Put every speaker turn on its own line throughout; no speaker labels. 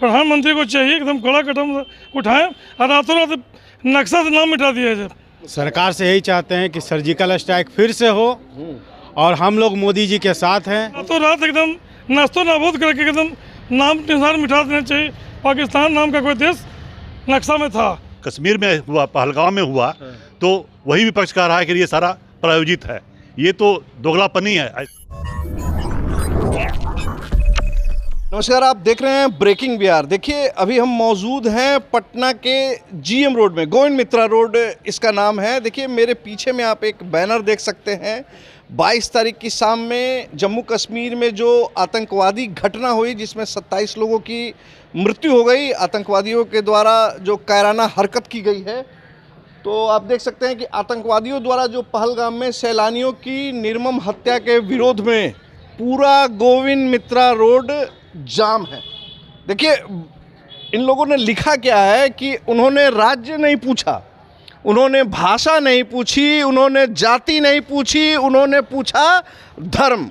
प्रधानमंत्री को चाहिए एकदम कड़ा कदम उठाएं और रातों रात नक्शा से नाम मिटा दिया जाए।
सरकार से यही चाहते हैं कि सर्जिकल स्ट्राइक फिर से हो और हम लोग मोदी जी के साथ हैं।
रातों रात एकदम नस्तो नाबूद करके एकदम नाम निशान मिटा देना चाहिए। पाकिस्तान नाम का कोई देश नक्शा में था।
कश्मीर में हुआ, पहलगाम में हुआ, तो वही विपक्ष कह रहा है कि ये सारा प्रायोजित है। ये तो दोगलापनी है।
नमस्कार, आप देख रहे हैं ब्रेकिंग बिहार। देखिए, अभी हम मौजूद हैं पटना के जीएम रोड में, गोविंद मित्रा रोड इसका नाम है। देखिए, मेरे पीछे में आप एक बैनर देख सकते हैं। 22 तारीख की शाम में जम्मू कश्मीर में जो आतंकवादी घटना हुई, जिसमें 27 लोगों की मृत्यु हो गई, आतंकवादियों के द्वारा जो कायराना हरकत की गई है। तो आप देख सकते हैं कि आतंकवादियों द्वारा जो पहलगाम में सैलानियों की निर्मम हत्या के विरोध में पूरा गोविंद मित्रा रोड जाम है। देखिए, इन लोगों ने लिखा क्या है कि उन्होंने राज्य नहीं पूछा, उन्होंने भाषा नहीं पूछी, उन्होंने जाति नहीं पूछी, उन्होंने पूछा धर्म।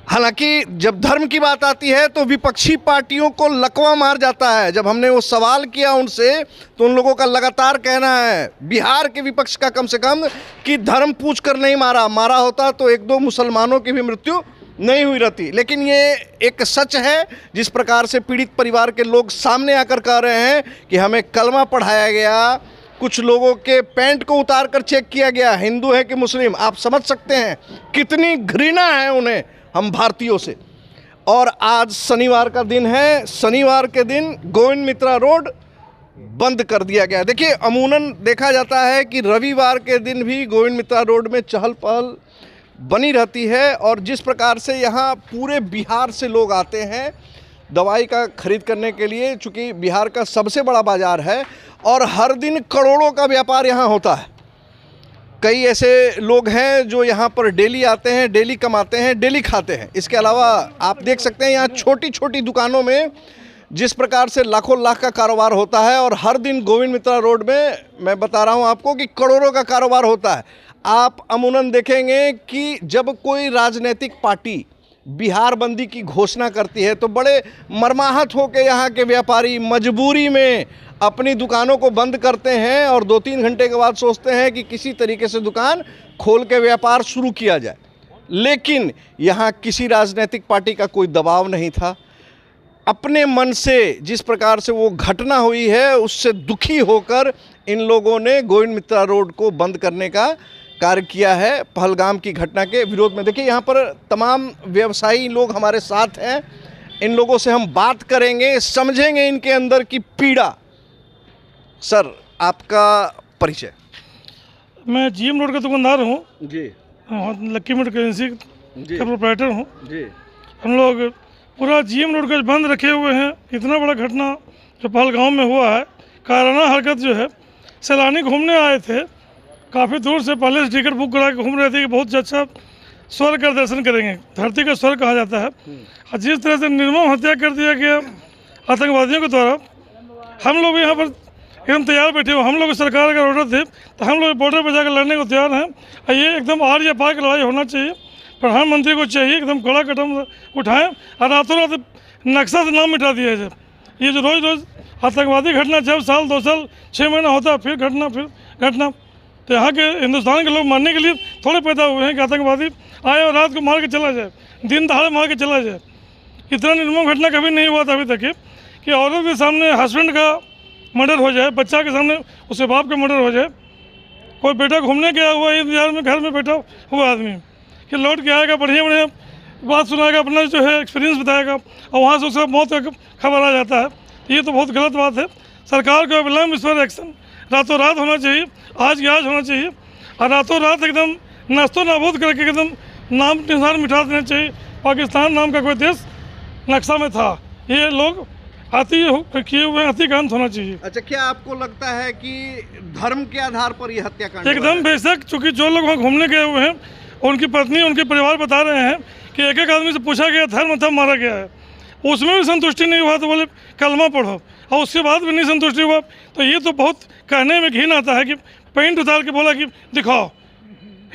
हालांकि जब धर्म की बात आती है तो विपक्षी पार्टियों को लकवा मार जाता है। जब हमने वो सवाल किया उनसे तो उन लोगों का लगातार कहना है, बिहार के विपक्ष का कम से कम, कि धर्म पूछ कर नहीं मारा होता तो 1-2 मुसलमानों की भी मृत्यु नहीं हुई रहती। लेकिन ये एक सच है, जिस प्रकार से पीड़ित परिवार के लोग सामने आकर कह रहे हैं कि हमें कलमा पढ़ाया गया, कुछ लोगों के पैंट को उतार कर चेक किया गया, हिंदू है कि मुस्लिम। आप समझ सकते हैं कितनी घृणा है उन्हें हम भारतीयों से। और आज शनिवार का दिन है। शनिवार के दिन गोविंद मित्रा रोड बंद कर दिया गया। देखिए, अमूमन देखा जाता है कि रविवार के दिन भी गोविंद मित्रा रोड में चहल पहल बनी रहती है। और जिस प्रकार से यहाँ पूरे बिहार से लोग आते हैं दवाई का खरीद करने के लिए, चूँकि बिहार का सबसे बड़ा बाज़ार है और हर दिन करोड़ों का व्यापार यहाँ होता है। कई ऐसे लोग हैं जो यहाँ पर डेली आते हैं, डेली कमाते हैं, डेली खाते हैं। इसके अलावा आप देख सकते हैं यहाँ छोटी छोटी दुकानों में जिस प्रकार से लाखों लाख का कारोबार होता है। और हर दिन गोविंद मित्रा रोड में मैं बता रहा हूँ आपको कि करोड़ों का कारोबार होता है। आप अमूमन देखेंगे कि जब कोई राजनीतिक पार्टी बिहार बंदी की घोषणा करती है तो बड़े मर्माहत होकर यहाँ के व्यापारी मजबूरी में अपनी दुकानों को बंद करते हैं और 2-3 घंटे के बाद सोचते हैं कि किसी तरीके से दुकान खोल के व्यापार शुरू किया जाए। लेकिन यहाँ किसी राजनीतिक पार्टी का कोई दबाव नहीं था। अपने मन से जिस प्रकार से वो घटना हुई है उससे दुखी होकर इन लोगों ने गोविंद मित्रा रोड को बंद करने का कार्य किया है पहलगाम की घटना के विरोध में। देखिए, यहाँ पर तमाम व्यवसायी लोग हमारे साथ हैं। इन लोगों से हम बात करेंगे, समझेंगे इनके अंदर की पीड़ा। सर, आपका परिचय?
मैं जीएम रोड का दुकानदार हूँ
जी।
लक्की मोटर करेंसी का प्रोप्राइटर हूँ
जी।
हम लोग पूरा जीएम रोड का बंद रखे हुए हैं। इतना बड़ा घटना जो पहलगाम में हुआ है, कायराना हरकत जो है, सैलानी घूमने आए थे काफ़ी दूर से, पहले से टिकट बुक करा के घूम रहे थे कि बहुत अच्छा स्वर्ग का दर्शन करेंगे, धरती का स्वर्ग कहा जाता है। और जिस तरह से निर्मम हत्या कर दिया गया आतंकवादियों के द्वारा, हम लोग यहाँ पर एकदम तैयार बैठे हुए। हम लोग सरकार का ऑर्डर थे तो हम लोग बॉर्डर पर जाकर लड़ने को तैयार हैं। और ये एकदम आर या पार की लड़ाई होना चाहिए। प्रधानमंत्री को चाहिए एकदम कड़ा कदम उठाएं और रातों रात नक्शा से नाम मिटा दिया जाए। ये जो रोज़ रोज़ आतंकवादी घटना, जब साल 2 साल 6 महीना होता है फिर घटना, तो यहाँ के हिंदुस्तान के लोग मानने के लिए थोड़े पैदा हुए हैं कि आतंकवादी आए और रात को मार के चला जाए, दिन दहाड़े मार के चला जाए। इतना निर्मम घटना कभी नहीं हुआ था अभी तक कि औरत के सामने हस्बैंड का मर्डर हो जाए, बच्चा के सामने उसके बाप का मर्डर हो जाए। कोई बेटा घूमने गया हुआ इंतजार में घर में बैठा हुआ आदमी कि लौट के आएगा, बढ़िया बात सुनाएगा, अपना जो है एक्सपीरियंस बताएगा, और वहाँ से उसका मौत का खबर आ जाता है। ये तो बहुत गलत बात है। सरकार को विलंब इस पर एक्शन रातों रात होना चाहिए, आज के आज होना चाहिए। और रातों रात एकदम नस्तो नाबूद करके एकदम नाम निशान मिटा देना चाहिए। पाकिस्तान नाम का कोई देश नक्शा में था। ये लोग किए हुए हत्याकांड होना चाहिए।
अच्छा, क्या आपको लगता है कि धर्म के आधार पर ये हत्याकांड?
एकदम बेशक, चूँकि जो लोग वहाँ घूमने गए हुए हैं उनकी पत्नी, उनके परिवार बता रहे हैं कि एक एक आदमी से पूछा गया धर्म था, मारा गया है। उसमें भी संतुष्टि नहीं हुआ तो बोले कलमा पढ़ो, और उसके बाद भी नहीं संतुष्टि हुआ तो ये तो बहुत कहने में घिन आता है कि पेंट उतार के बोला कि दिखाओ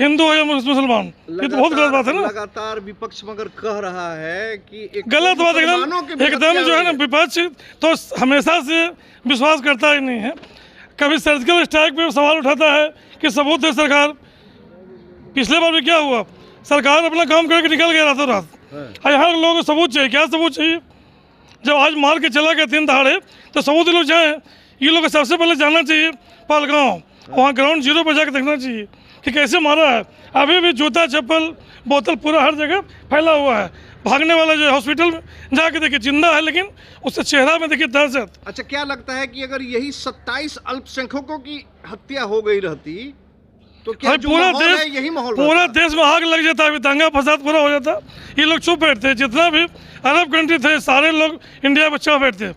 हिंदू हो या मुसलमान, ये तो बहुत गलत बात है ना।
लगातार विपक्ष मगर कह रहा है कि एक
गलत बात है
मुसलमानों की भी
एकदम
हत्या
जो है ना,
हुई
विपक्ष तो हमेशा से विश्वास करता ही नहीं है। कभी सर्जिकल स्ट्राइक पे सवाल उठाता है कि सबूत है सरकार। पिछले बार भी क्या हुआ, सरकार अपना काम करके निकल गया रातों रात, और यहाँ लोगों को सबूत चाहिए। क्या सबूत चाहिए? जब आज मार के चला गया 3 दहाड़े, तो सबूत लोग जाएँ। ये लोग सबसे पहले जाना चाहिए पहलगाँव, वहाँ ग्राउंड जीरो पर जाकर देखना चाहिए कि कैसे मारा है। अभी भी जूता चप्पल बोतल पूरा हर जगह फैला हुआ है। भागने वाला जो हॉस्पिटल में जाके देखिए जिंदा है, लेकिन उसके चेहरा में देखिए दहशत।
अच्छा, क्या लगता है कि अगर यही 27 अल्पसंख्यकों की हत्या हो गई रहती तो क्या जो
पूरा
माहौल है
देश,
यही माहौल
पूरा
रहता?
देश में आग लग जाता, अभी दंगा फसाद पूरा हो जाता। ये लोग चुप बैठते, जितना भी अरब कंट्री थे सारे लोग इंडिया में चुप बैठते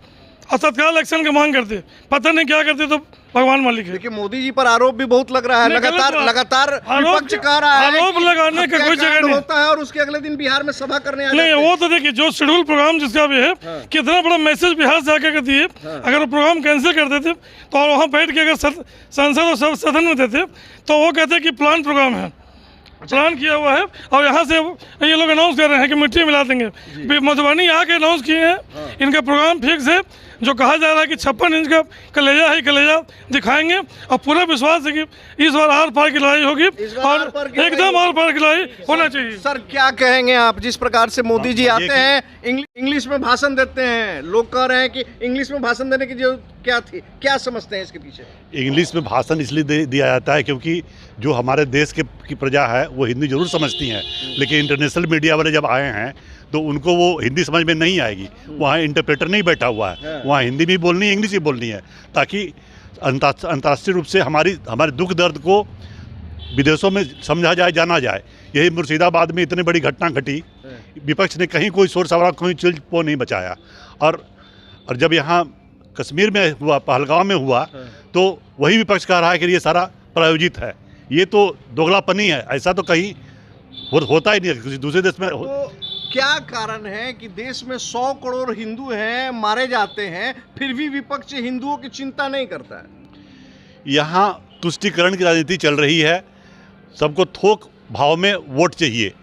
और तत्काल एक्शन की मांग करते। पता नहीं क्या करते, तो भगवान मालिक है।
देखिए, मोदी जी पर आरोप भी बहुत लग रहा है।
नहीं, गलत
लगातार
बात।
लगातार
आरोप-
विपक्ष कह रहा है
आरोप
कि
लगाने का कोई जगह
हत्याकांड
नहीं
होता है और उसके अगले दिन बिहार में सभा करने आ जाते
नहीं।
हैं।
वो तो देखिए जो शेड्यूल प्रोग्राम जिसका भी है, कितना बड़ा मैसेज बिहार से आके दिए। अगर वो प्रोग्राम कैंसिल कर देते तो और वहाँ बैठ के अगर संसद और सब सदन में देते तो वो कहते कि प्लान प्रोग्राम है, प्लान किया हुआ है, और यहाँ से ये लोग अनाउंस कर रहे हैं कि मिट्टी मिला देंगे। मधुबनी आके अनाउंस किए हैं, इनका प्रोग्राम फिक्स है। जो कहा जा रहा है कि 56 इंच का कलेजा है, कलेजा दिखाएंगे, और पूरा विश्वास है कि इस बार आर पार की लड़ाई होगी,
इस बार आर पार
और
की लड़ाई
एकदम आर पार की लड़ाई होना चाहिए।
सर, क्या कहेंगे आप? जिस प्रकार से मोदी जी आते हैं, इंग्लिश में भाषण देते हैं, लोग कह रहे हैं कि इंग्लिश में भाषण देने की जरूरत क्या थी? क्या समझते हैं इसके पीछे?
इंग्लिश में भाषण इसलिए दिया जाता है क्योंकि जो हमारे देश की प्रजा है वो हिंदी जरूर समझती हैं, लेकिन इंटरनेशनल मीडिया वाले जब आए हैं तो उनको वो हिंदी समझ में नहीं आएगी। वहाँ इंटरप्रेटर नहीं बैठा हुआ है, वहाँ हिंदी भी बोलनी है, इंग्लिश भी बोलनी है, ताकि अंतर्राष्ट्रीय रूप से हमारे दुख दर्द को विदेशों में समझा जाए, जाना जाए। यही मुर्शिदाबाद में इतनी बड़ी घटना घटी, विपक्ष ने कहीं कोई शोर शराबा, कोई चिल्पो नहीं बचाया। और जब यहाँ कश्मीर में हुआ, पहलगाम में हुआ, तो वही विपक्ष कह रहा है कि ये सारा प्रायोजित है। ये तो दोगलापनी है, ऐसा तो कहीं होता ही नहीं है किसी दूसरे देश में।
तो क्या कारण है कि देश में 100 करोड़ हिंदू हैं, मारे जाते हैं, फिर भी विपक्ष हिंदुओं की चिंता नहीं करता है?
यहाँ तुष्टीकरण की राजनीति चल रही है, सबको थोक भाव में वोट चाहिए,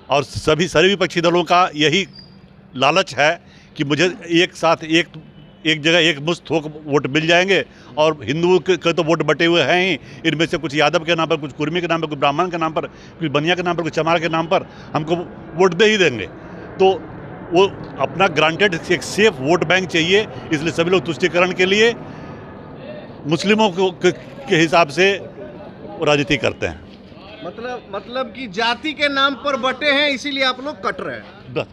और सभी विपक्षी दलों का यही लालच है कि मुझे एक साथ एक जगह एक मुश्त थोक वोट मिल जाएंगे, और हिंदुओं के तो वोट बटे हुए हैं ही। इनमें से कुछ यादव के नाम पर, कुछ कुर्मी के नाम पर, कुछ ब्राह्मण के नाम पर, कुछ बनिया के नाम पर, कुछ चमार के नाम पर हमको वोट दे ही देंगे। तो वो अपना ग्रांटेड एक सेफ वोट बैंक चाहिए, इसलिए सभी लोग तुष्टीकरण के लिए मुस्लिमों के हिसाब से राजनीति करते हैं।
मतलब कि जाति के नाम पर बटे हैं, इसीलिए आप लोग कट रहे हैं,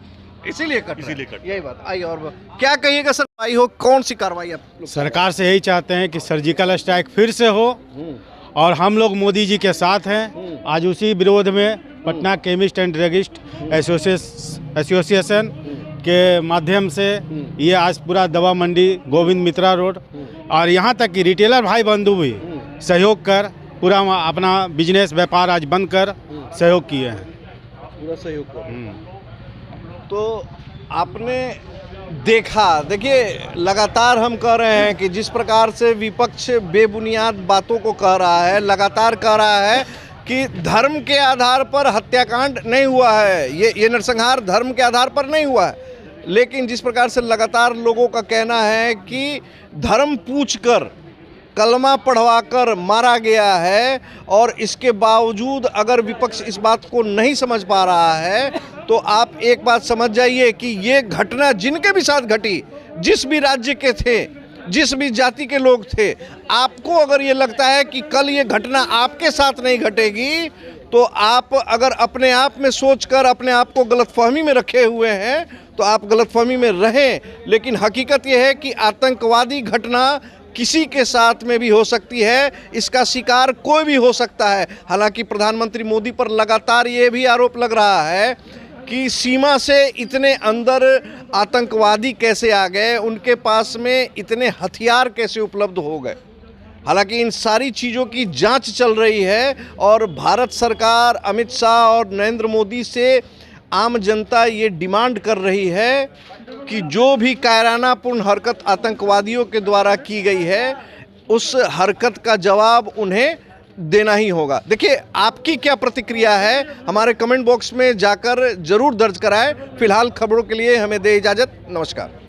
इसीलिए कट यही बात। आइए, और क्या कहिएगा सर? भाई हो, कौन सी कार्रवाई आप लोग?
सरकार से यही चाहते हैं कि सर्जिकल स्ट्राइक फिर से हो, और हम लोग मोदी जी के साथ हैं। आज उसी विरोध में Patna chemist and druggist association के माध्यम से ये आज पूरा दवा मंडी, गोविंद मित्रा रोड, और यहाँ तक कि रिटेलर भाई बंधु भी सहयोग कर पूरा अपना बिजनेस व्यापार आज बंद कर सहयोग किए हैं।
पूरा सहयोग कर। तो आपने देखा, देखिए, लगातार हम कह रहे हैं कि जिस प्रकार से विपक्ष बेबुनियाद बातों को कह रहा है, लगातार कह रहा है कि धर्म के आधार पर हत्याकांड नहीं हुआ है, ये नरसंहार धर्म के आधार पर नहीं हुआ है। लेकिन जिस प्रकार से लगातार लोगों का कहना है कि धर्म पूछकर, कलमा पढ़वाकर मारा गया है, और इसके बावजूद अगर विपक्ष इस बात को नहीं समझ पा रहा है, तो आप एक बात समझ जाइए कि ये घटना जिनके भी साथ घटी, जिस भी राज्य के थे, जिस भी जाति के लोग थे, आपको अगर ये लगता है कि कल ये घटना आपके साथ नहीं घटेगी, तो आप अगर अपने आप में सोचकर अपने आप को गलतफहमी में रखे हुए हैं, तो आप गलतफहमी में रहें। लेकिन हकीकत ये है कि आतंकवादी घटना किसी के साथ में भी हो सकती है, इसका शिकार कोई भी हो सकता है। हालांकि प्रधानमंत्री मोदी पर लगातार ये भी आरोप लग रहा है कि सीमा से इतने अंदर आतंकवादी कैसे आ गए, उनके पास में इतने हथियार कैसे उपलब्ध हो गए। हालांकि इन सारी चीज़ों की जांच चल रही है, और भारत सरकार, अमित शाह और नरेंद्र मोदी से आम जनता ये डिमांड कर रही है कि जो भी कायरानापूर्ण हरकत आतंकवादियों के द्वारा की गई है, उस हरकत का जवाब उन्हें देना ही होगा। देखिए आपकी क्या प्रतिक्रिया है हमारे कमेंट बॉक्स में जाकर जरूर दर्ज कराएं। फिलहाल खबरों के लिए हमें दे इजाजत, नमस्कार।